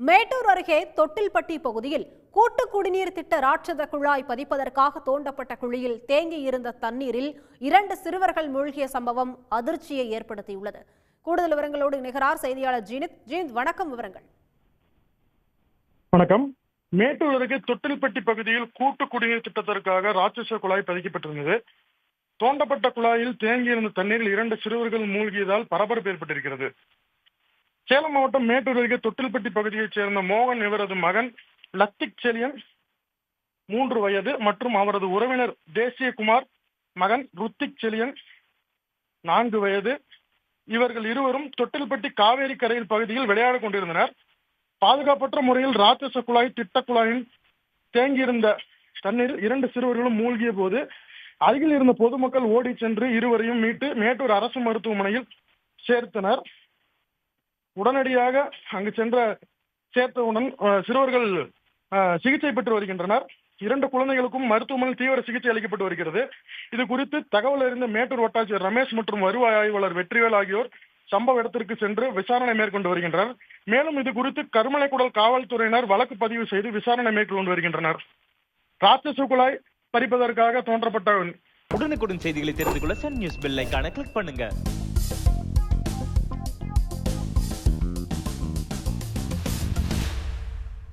மேட்டூர் அருகே தொட்டில்பட்டி பகுதியில் கூட்டு குடிநீர் திட்ட ராட்சத குழாய் பதிப்பதற்காக தோண்டப்பட்ட குழியில் தேங்கியிருந்த தண்ணீரில் 2 சிறுவர்கள் மூழ்கிய சம்பவம் அதிர்ச்சியை ஏற்படுத்தியுள்ளது. கூடுதல் விவரங்களோடு நிகரார் செய்தியாளர் ஜீனித். வணக்கம். விவரங்கள். வணக்கம். மேட்டூர் அருகே தொட்டில்பட்டி பகுதியில் கூட்டு குடிநீர் திட்டத்திற்காக ராட்சச குழாய் பதிக்கப்பட்டிருந்தது. தோண்டப்பட்ட குழாயில் தேங்கியிருந்த தண்ணீரில் 2 சிறுவர்கள் மூழ்கியதால் பரபரப்பு ஏற்பட்டிருக்கிறது. சேலம் மாவட்டம் மேட்டூர் அருகே தொட்டில்பட்டி பகுதியைச் சேர்ந்த மோகன் இவரது மகன் லத்திக் செலியன் 3 வயது மற்றும் அவரது உறவினர் தேசியகுமார் மகன் ருத்திக் செலியன் 4 வயது. இவர்கள் இருவரும் தொட்டில்பட்டி காவேரி கரையில் பகுதியில் விளையாடிக் கொண்டிருந்தனர். பாதுகாப்பற்ற முறையில் ராட்சச குழாய் திட்ட குழாயில் தேங்கியிருந்த தண்ணீரில் 2 சிறுவர்களும் மூழ்கிய போது அருகில் இருந்த பொதுமக்கள் ஓடி சென்று இருவரையும் மீட்டு மேட்டூர் அரசு மருத்துவமனையில் சேர்த்தனர். உடனடியாக அங்கு சேர்த்தவுடன் சிறுவர்கள் சிகிச்சை பெற்று வருகின்றனர். 2 குழந்தைகளுக்கும் மருத்துவமனையில் தீவிர சிகிச்சை அளிக்கப்பட்டு வருகிறது. இது குறித்து தகவல் அறிந்த மேட்டூர் வட்டாட்சியர் ரமேஷ் மற்றும் வருவாய் ஆய்வாளர் வெற்றிவேல் ஆகியோர் சம்பவ இடத்திற்கு சென்று விசாரணை மேற்கொண்டு வருகின்றனர். மேலும் இது குறித்து கருமலைக்குடல் காவல்துறையினர் வழக்கு பதிவு செய்து விசாரணை மேற்கொண்டு வருகின்றனர். ராட்சச குழாய் பறிப்பதற்காக தோன்றப்பட்ட உடனுக்குடன் செய்திகளை தெரிந்து கொள்ள சன் நியூஸ் பெல் ஐகானை கிளிக் பண்ணுங்க.